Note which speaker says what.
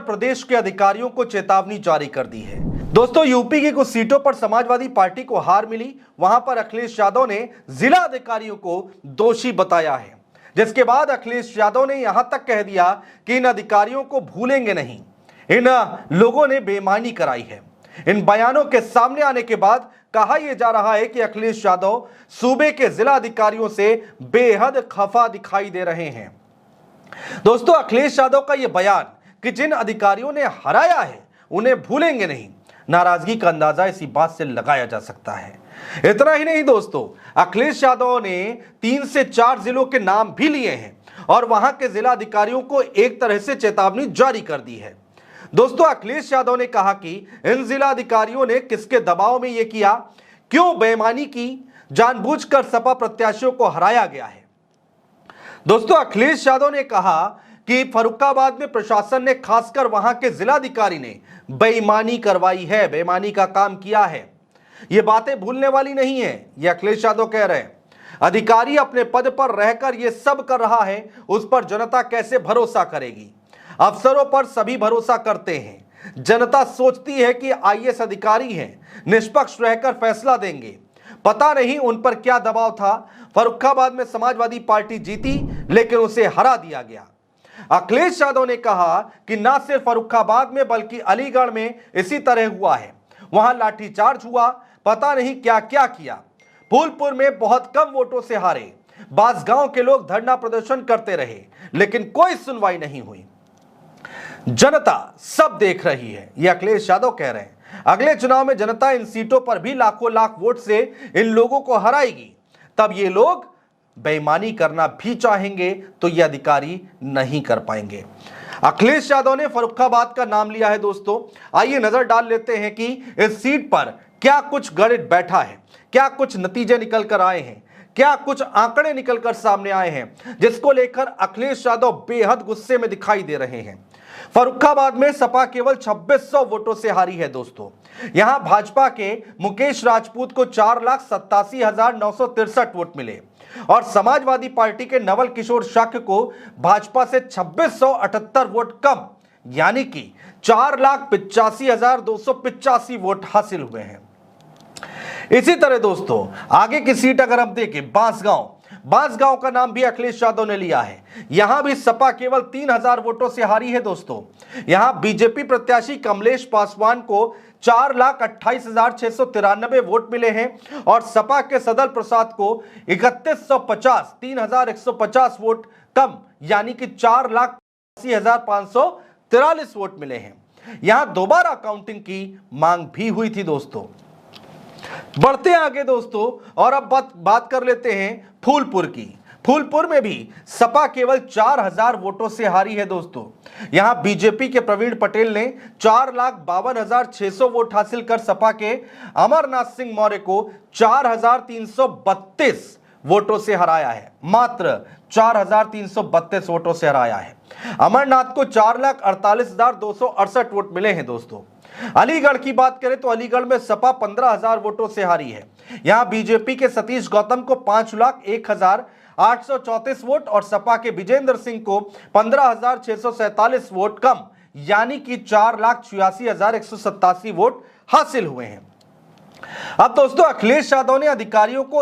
Speaker 1: प्रदेश के अधिकारियों को चेतावनी जारी कर दी है। दोस्तों, यूपी की कुछ सीटों पर समाजवादी पार्टी को हार मिली। वहां पर अखिलेश यादव ने जिला अधिकारियों को दोषी बताया है, जिसके बाद अखिलेश यादव ने यहां तक कह दिया कि इन अधिकारियों को भूलेंगे नहीं, इन लोगों ने बेईमानी कराई है। इन बयानों के सामने आने के बाद कहा यह जा रहा है कि अखिलेश यादव सूबे के जिला अधिकारियों से बेहद खफा दिखाई दे रहे हैं। दोस्तों, अखिलेश यादव का यह बयान कि जिन अधिकारियों ने हराया है उन्हें भूलेंगे नहीं, नाराजगी का अंदाजा इसी बात से लगाया जा सकता है। इतना ही नहीं दोस्तों, अखिलेश यादव ने 3 से 4 जिलों के नाम भी लिए हैं और वहां के जिला अधिकारियों को एक तरह से चेतावनी जारी कर दी है। दोस्तों, अखिलेश यादव ने कहा कि इन जिला अधिकारियों ने किसके दबाव में यह किया, क्यों बेईमानी की, जानबूझकर सपा प्रत्याशियों को हराया गया है। दोस्तों, अखिलेश यादव ने कहा कि फर्रुखाबाद में प्रशासन ने, खासकर वहां के जिलाधिकारी ने बेईमानी करवाई है, बेईमानी का काम किया है। ये बातें भूलने वाली नहीं है, ये अखिलेश यादव कह रहे हैं। अधिकारी अपने पद पर रहकर ये सब कर रहा है, उस पर जनता कैसे भरोसा करेगी। अफसरों पर सभी भरोसा करते हैं, जनता सोचती है कि आईएएस अधिकारी हैं, निष्पक्ष रहकर फैसला देंगे। पता नहीं उन पर क्या दबाव था। फर्रुखाबाद में समाजवादी पार्टी जीती, लेकिन उसे हरा दिया गया। अखिलेश यादव ने कहा कि न सिर्फ फर्रुखाबाद में बल्कि अलीगढ़ में इसी तरह हुआ है। वहां लाठीचार्ज हुआ, पता नहीं क्या क्या किया। फूलपुर में बहुत कम वोटों से हारे। बांसगांव के लोग धरना प्रदर्शन करते रहे, लेकिन कोई सुनवाई नहीं हुई। जनता सब देख रही है, यह अखिलेश यादव कह रहे हैं। अगले चुनाव में जनता इन सीटों पर भी लाखों लाख वोट से इन लोगों को हराएगी। तब ये लोग बेईमानी करना भी चाहेंगे तो ये अधिकारी नहीं कर पाएंगे। अखिलेश यादव ने फर्रुखाबाद का नाम लिया है। दोस्तों, आइए नजर डाल लेते हैं कि इस सीट पर क्या कुछ गणित बैठा है, क्या कुछ नतीजे निकल कर आए हैं, क्या कुछ आंकड़े निकलकर सामने आए हैं, जिसको लेकर अखिलेश यादव बेहद गुस्से में दिखाई दे रहे हैं। फर्रुखाबाद में सपा केवल 2600 वोटों से हारी है। दोस्तों, यहां भाजपा के मुकेश राजपूत को 4,87,963 वोट मिले और समाजवादी पार्टी के नवल किशोर शाक्य को भाजपा से 2678 वोट कम, यानी कि 4,85,285 वोट हासिल हुए हैं। इसी तरह दोस्तों, आगे की सीट अगर हम देखें, बांसगांव का नाम भी अखिलेश यादव ने लिया है। यहां भी सपा केवल 3000 वोटों से हारी है। दोस्तों, यहां बीजेपी प्रत्याशी कमलेश पासवान को 4,28,693 वोट मिले हैं और सपा के सदल प्रसाद को 3,150 वोट कम, यानी कि 4,80,543 वोट मिले हैं। यहां दोबारा काउंटिंग की मांग भी हुई थी। दोस्तों, बढ़ते हैं आगे दोस्तों, और अब बात कर लेते हैं फूलपुर की। फूलपुर में भी सपा केवल 4000 वोटों से हारी है। दोस्तों, यहां बीजेपी के प्रवीण पटेल ने 4,52,600 वोट हासिल कर सपा के अमरनाथ सिंह मौर्य को 4,332 वोटों से हराया है। मात्र 4,332 वोटों से हराया है। अमरनाथ को 4,48,268 वोट मिले हैं। दोस्तों, अलीगढ़ की बात करें तो अलीगढ़ में सपा 15,000 वोटों से हारी है। यहां बीजेपी के सतीश गौतम को 5,01,834 वोट और सपा के विजेंद्र सिंह को 15,647 वोट कम, यानी कि 4,86,187 वोट हासिल हुए हैं। अब दोस्तों, अखिलेश यादव ने अधिकारियों को